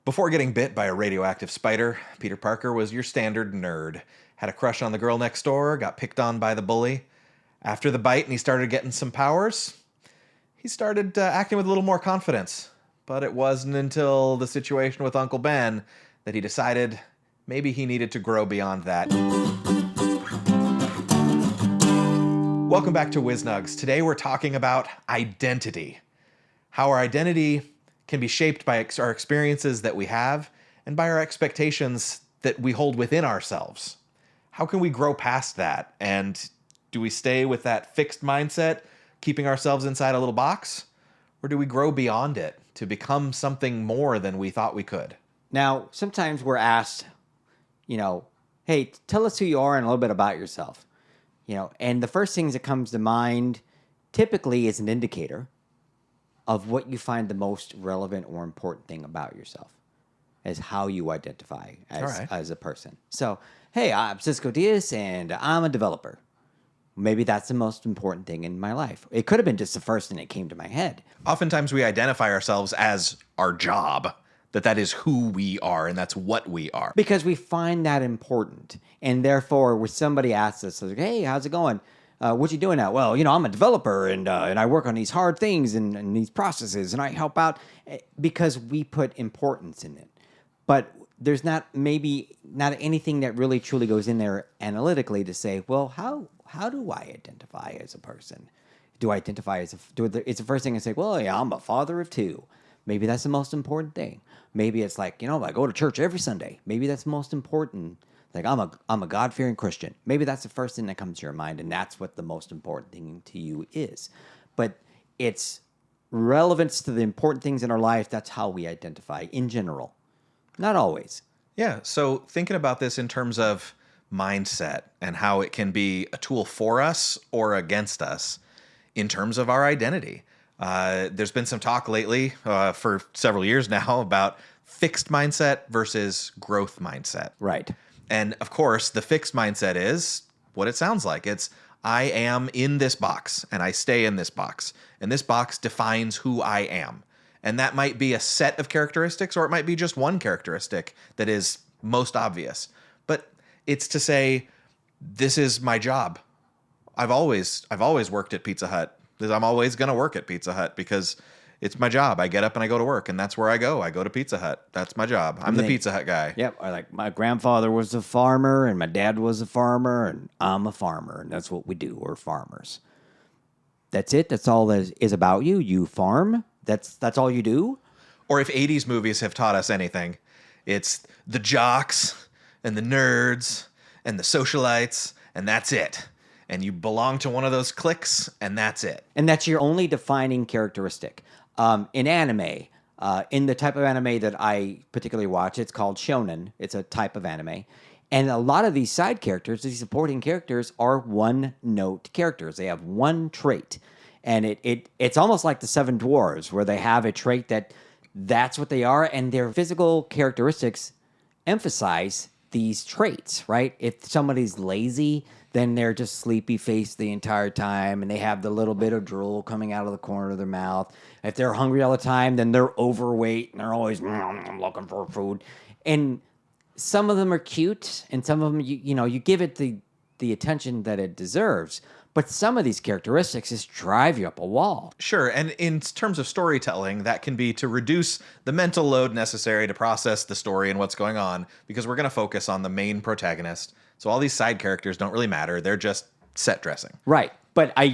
Before getting bit by a radioactive spider, Peter Parker was your standard nerd. Had a crush on the girl next door, got picked on by the bully. After the bite and he started getting some powers, he started acting with a little more confidence. But it wasn't until the situation with Uncle Ben that he decided maybe he needed to grow beyond that. Welcome back to WizNugs. Today we're talking about identity. How our identity can be shaped by our experiences that we have and by our expectations that we hold within ourselves. How can we grow past that? And do we stay with that fixed mindset, keeping ourselves inside a little box? Or do we grow beyond it to become something more than we thought we could? Now, sometimes we're asked, hey, tell us who you are and a little bit about yourself. And the first things that comes to mind typically is an indicator of what you find the most relevant or important thing about yourself, as how you identify as a person. So, hey, I'm Cisco Diaz, and I'm a developer. Maybe that's the most important thing in my life. It could have been just the first thing that came to my head. Oftentimes we identify ourselves as our job, that is who we are and that's what we are. Because we find that important. And therefore, when somebody asks us, like, hey, how's it going? What you doing now? Well, I'm a developer and I work on these hard things and these processes and I help out because we put importance in it. But there's not anything that really truly goes in there analytically to say, well, how do I identify as a person? Do I identify as it's the first thing I say, well, yeah, I'm a father of two. Maybe that's the most important thing. Maybe it's like, I go to church every Sunday. Maybe that's the most important. Like, I'm a God-fearing Christian. Maybe that's the first thing that comes to your mind, and that's what the most important thing to you is. But it's relevance to the important things in our life. That's how we identify in general. Not always. Yeah, so thinking about this in terms of mindset and how it can be a tool for us or against us in terms of our identity. There's been some talk lately for several years now about fixed mindset versus growth mindset. Right. And of course, the fixed mindset is what it sounds like. It's I am in this box and I stay in this box. And this box defines who I am. And that might be a set of characteristics or it might be just one characteristic that is most obvious. But it's to say, this is my job. I've always worked at Pizza Hut. I'm always going to work at Pizza Hut because it's my job. I get up and I go to work, and that's where I go. I go to Pizza Hut. That's my job. I'm the Pizza Hut guy. Yep. Like my grandfather was a farmer, and my dad was a farmer, and I'm a farmer, and that's what we do. We're farmers. That's it. That's all that is about you. You farm. That's all you do. Or if 80s movies have taught us anything, it's the jocks and the nerds and the socialites, and that's it. And you belong to one of those cliques, and that's it. And that's your only defining characteristic. In anime, in the type of anime that I particularly watch, it's called shonen. It's a type of anime. And a lot of these side characters, these supporting characters, are one-note characters. They have one trait. And it's almost like the Seven Dwarves, where they have a trait that's what they are, and their physical characteristics emphasize these traits, right? If somebody's lazy, then they're just sleepy-faced the entire time, and they have the little bit of drool coming out of the corner of their mouth. If they're hungry all the time, then they're overweight, and they're always looking for food. And some of them are cute, and some of them, you give it the attention that it deserves. But some of these characteristics just drive you up a wall. Sure, and in terms of storytelling, that can be to reduce the mental load necessary to process the story and what's going on, because we're going to focus on the main protagonist. So all these side characters don't really matter. They're just set dressing. Right, but I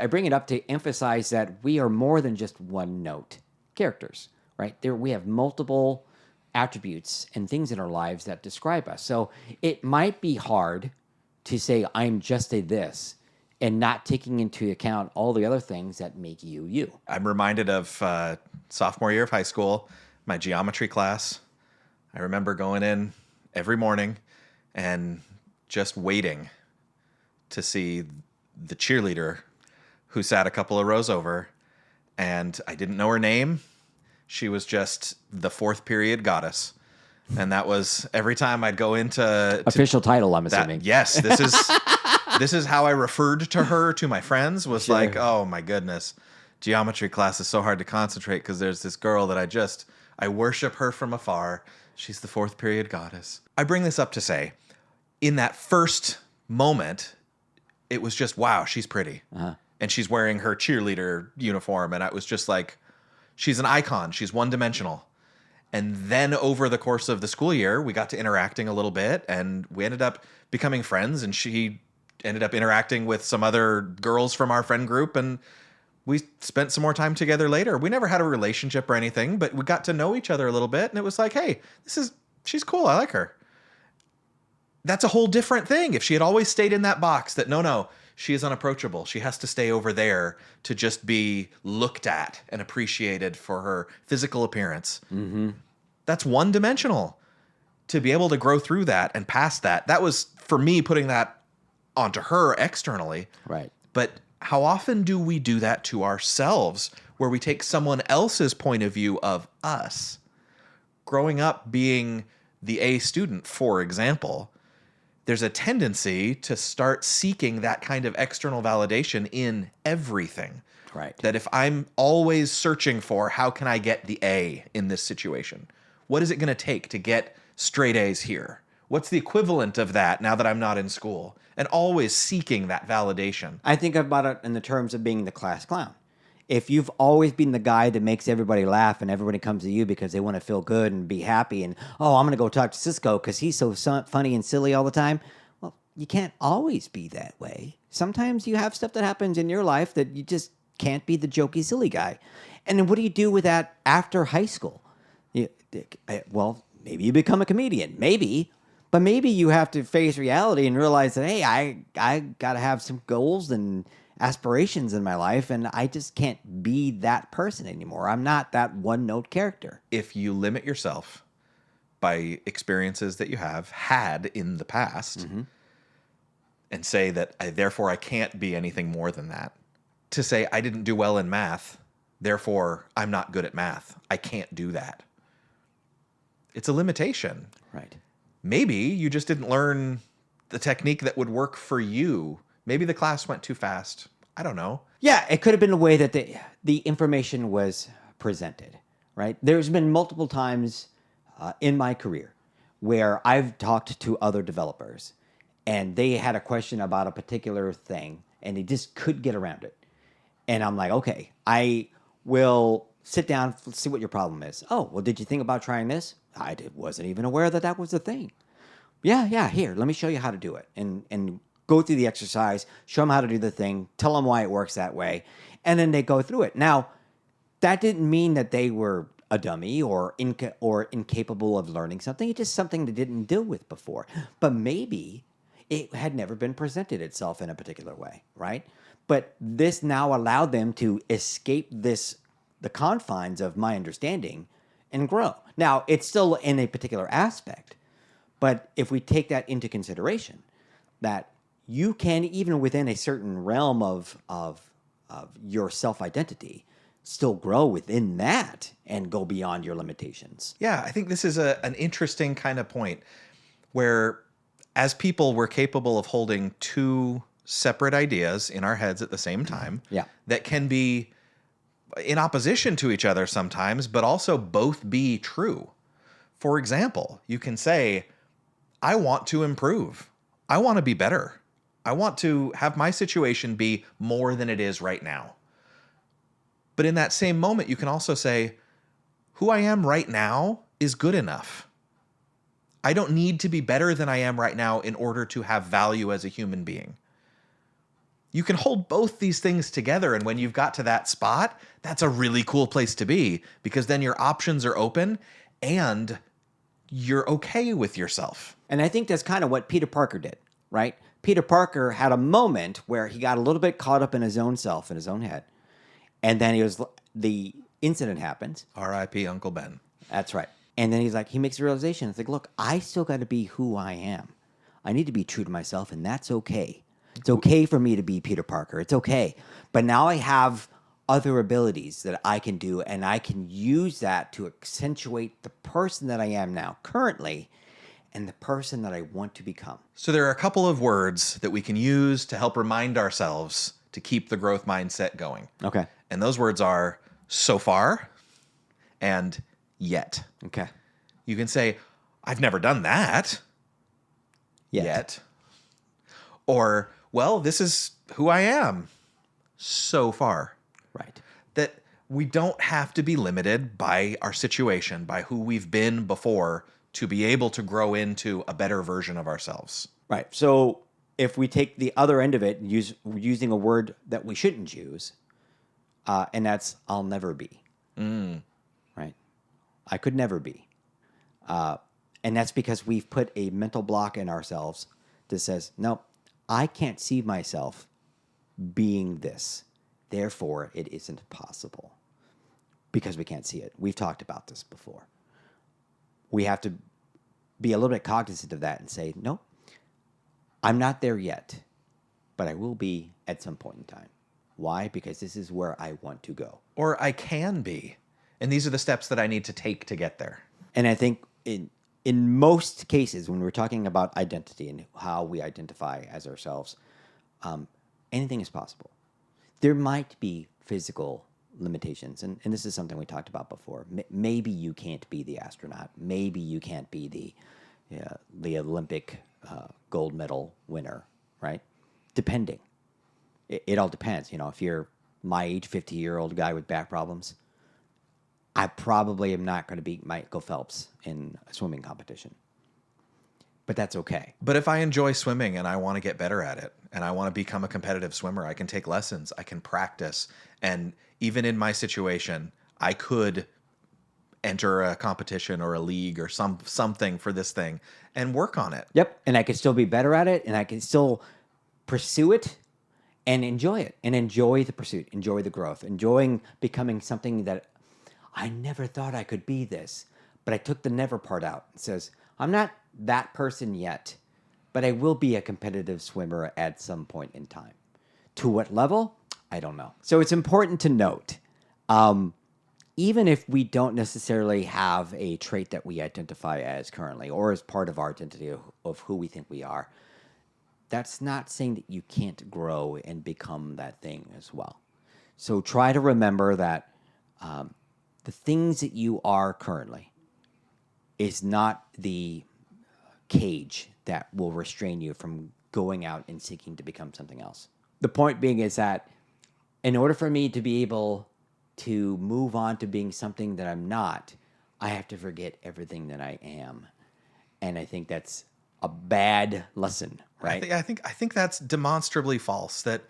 bring it up to emphasize that we are more than just one-note characters, right? We have multiple attributes and things in our lives that describe us. So it might be hard to say, I'm just a this, and not taking into account all the other things that make you you. I'm reminded of sophomore year of high school, my geometry class. I remember going in every morning and just waiting to see the cheerleader who sat a couple of rows over, and I didn't know her name. She was just the fourth period goddess. And that was every time I'd go into... Official title, I'm assuming. Yes, this is how I referred to her to my friends, was like, oh my goodness, geometry class is so hard to concentrate because there's this girl that I worship her from afar. She's the fourth period goddess. I bring this up to say, in that first moment, it was just, wow, she's pretty. And she's wearing her cheerleader uniform. And I was just like, she's an icon. She's one-dimensional. And then over the course of the school year, we got to interacting a little bit, and we ended up becoming friends, and she ended up interacting with some other girls from our friend group, and we spent some more time together later. We never had a relationship or anything, but we got to know each other a little bit, and it was like, hey, she's cool. I like her. That's a whole different thing. If she had always stayed in that box that, no, she is unapproachable. She has to stay over there to just be looked at and appreciated for her physical appearance. Mm-hmm. That's one-dimensional. To be able to grow through that and past that, that was, for me, putting that onto her externally. Right. But how often do we do that to ourselves, where we take someone else's point of view of us? Growing up being the A student, for example, there's a tendency to start seeking that kind of external validation in everything. Right. That if I'm always searching for how can I get the A in this situation, what is it going to take to get straight A's here? What's the equivalent of that now that I'm not in school? And always seeking that validation. I think about it in the terms of being the class clown. If you've always been the guy that makes everybody laugh and everybody comes to you because they want to feel good and be happy and, oh, I'm going to go talk to Cisco because he's so funny and silly all the time. Well, you can't always be that way. Sometimes you have stuff that happens in your life that you just can't be the jokey, silly guy. And then what do you do with that after high school? Well, maybe you become a comedian. Maybe. But maybe you have to face reality and realize that, hey, I got to have some goals and aspirations in my life, and I just can't be that person anymore. I'm not that one-note character. If you limit yourself by experiences that you have had in the past, Mm-hmm. and say that, therefore, I can't be anything more than that. To say, I didn't do well in math, therefore, I'm not good at math. I can't do that. It's a limitation. Right. Maybe you just didn't learn the technique that would work for you. Maybe the class went too fast. I don't know. Yeah, it could have been the way that the information was presented, right? There's been multiple times in my career where I've talked to other developers and they had a question about a particular thing and they just couldn't get around it. And I'm like, okay, I will sit down, see what your problem is. Oh, well, did you think about trying this? I wasn't even aware that that was a thing. Yeah, here, let me show you how to do it. And go through the exercise, show them how to do the thing, tell them why it works that way, and then they go through it. Now, that didn't mean that they were a dummy or incapable of learning something. It's just something they didn't deal with before. But maybe it had never been presented itself in a particular way, right? But this now allowed them to escape the confines of my understanding and grow. Now, it's still in a particular aspect, but if we take that into consideration, that you can, even within a certain realm of your self-identity, still grow within that and go beyond your limitations. Yeah, I think this is an interesting kind of point where, as people, we're capable of holding two separate ideas in our heads at the same time. Yeah. That can be in opposition to each other sometimes, but also both be true. For example, you can say, I want to improve. I want to be better. I want to have my situation be more than it is right now. But in that same moment, you can also say, who I am right now is good enough. I don't need to be better than I am right now in order to have value as a human being. You can hold both these things together, and when you've got to that spot, that's a really cool place to be, because then your options are open and you're okay with yourself. And I think that's kind of what Peter Parker did, right? Peter Parker had a moment where he got a little bit caught up in his own self, in his own head. And then the incident happens. R.I.P. Uncle Ben. That's right. And then he makes a realization. It's like, look, I still got to be who I am. I need to be true to myself, and that's okay. It's okay for me to be Peter Parker. It's okay. But now I have other abilities that I can do, and I can use that to accentuate the person that I am now currently and the person that I want to become. So there are a couple of words that we can use to help remind ourselves to keep the growth mindset going. Okay. And those words are so far and yet. Okay. You can say, I've never done that Yet. yet. Or, well, this is who I am so far. Right. That we don't have to be limited by our situation, by who we've been before, to be able to grow into a better version of ourselves. Right. So if we take the other end of it, using a word that we shouldn't use, and that's I'll never be. Right. I could never be. And that's because we've put a mental block in ourselves that says, no, I can't see myself being this. Therefore, it isn't possible because we can't see it. We've talked about this before. We have to be a little bit cognizant of that and say, no, I'm not there yet, but I will be at some point in time. Why? Because this is where I want to go. Or I can be. And these are the steps that I need to take to get there. And I think in most cases, when we're talking about identity and how we identify as ourselves, anything is possible. There might be physical limitations, and this is something we talked about before. Maybe you can't be the astronaut. Maybe you can't be the Olympic gold medal winner, right? Depending. It all depends. If you're my age, 50-year-old guy with back problems, I probably am not going to beat Michael Phelps in a swimming competition. But that's okay. But if I enjoy swimming and I want to get better at it and I want to become a competitive swimmer, I can take lessons, I can practice. And even in my situation, I could enter a competition or a league or something for this thing and work on it. Yep. And I could still be better at it, and I can still pursue it and enjoy it, and enjoy the pursuit, enjoy the growth, enjoying becoming something that I never thought I could be this. But I took the never part out. It says, I'm not that person yet, but I will be a competitive swimmer at some point in time. To what level? I don't know. So it's important to note, even if we don't necessarily have a trait that we identify as currently or as part of our identity of who we think we are, that's not saying that you can't grow and become that thing as well. So try to remember that the things that you are currently is not the cage that will restrain you from going out and seeking to become something else. The point being is that in order for me to be able to move on to being something that I'm not, I have to forget everything that I am. And I think that's a bad lesson, right? I think that's demonstrably false, that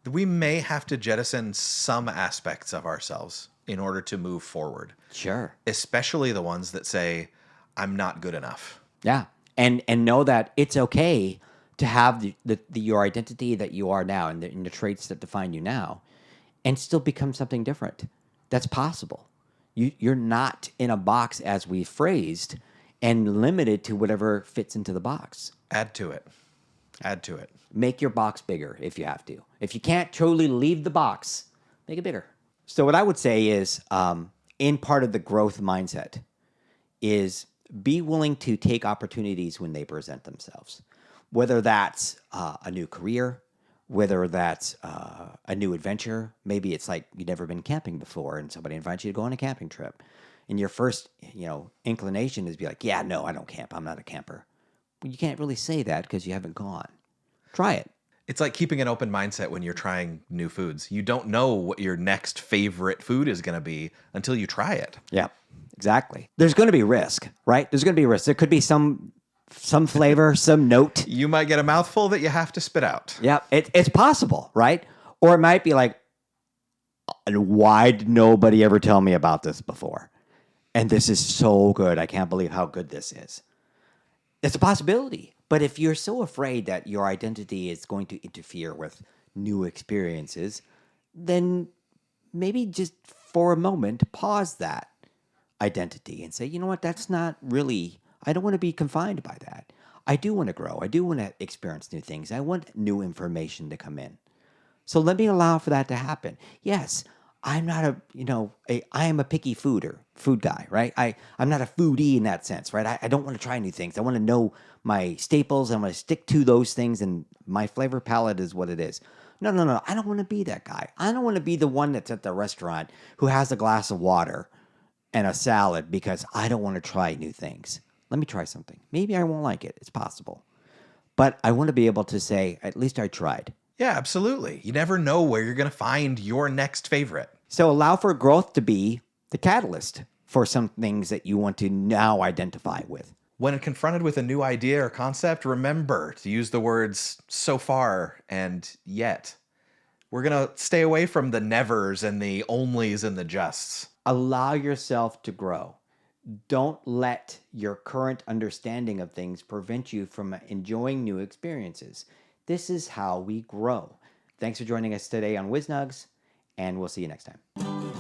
we may have to jettison some aspects of ourselves in order to move forward. Sure. Especially the ones that say, I'm not good enough. Yeah. And know that it's okay to have your identity that you are now and the traits that define you now and still become something different. That's possible. You're not in a box as we phrased and limited to whatever fits into the box. Add to it. Add to it. Make your box bigger if you have to. If you can't totally leave the box, make it bigger. So what I would say is, in part of the growth mindset, is be willing to take opportunities when they present themselves. Whether that's a new career, whether that's a new adventure. Maybe it's like you've never been camping before and somebody invites you to go on a camping trip. And your first, inclination is to be like, yeah, no, I don't camp. I'm not a camper. But you can't really say that because you haven't gone. Try it. It's like keeping an open mindset when you're trying new foods. You don't know what your next favorite food is going to be until you try it. Yeah, exactly. There's going to be risk, right? There's going to be risk. There could be some flavor, some note. You might get a mouthful that you have to spit out. Yeah, it's possible, right? Or it might be like, why did nobody ever tell me about this before? And this is so good. I can't believe how good this is. It's a possibility. But if you're so afraid that your identity is going to interfere with new experiences, then maybe just for a moment, pause that identity and say, you know what, that's not really, I don't want to be confined by that. I do want to grow. I do want to experience new things. I want new information to come in. So let me allow for that to happen. Yes, I'm not I am a picky food guy, right? I'm not a foodie in that sense, right? I don't want to try new things. I want to know my staples. I want to stick to those things, and my flavor palette is what it is. No. I don't want to be that guy. I don't want to be the one that's at the restaurant who has a glass of water and a salad because I don't want to try new things. Let me try something. Maybe I won't like it. It's possible. But I want to be able to say, at least I tried. Yeah, absolutely. You never know where you're going to find your next favorite. So allow for growth to be the catalyst for some things that you want to now identify with. When confronted with a new idea or concept, remember to use the words so far and yet. We're going to stay away from the nevers and the onlys and the justs. Allow yourself to grow. Don't let your current understanding of things prevent you from enjoying new experiences. This is how we grow. Thanks for joining us today on WizNugs, and we'll see you next time.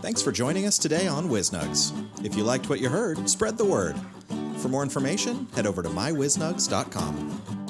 Thanks for joining us today on WizNugs. If you liked what you heard, spread the word. For more information, head over to mywiznugs.com.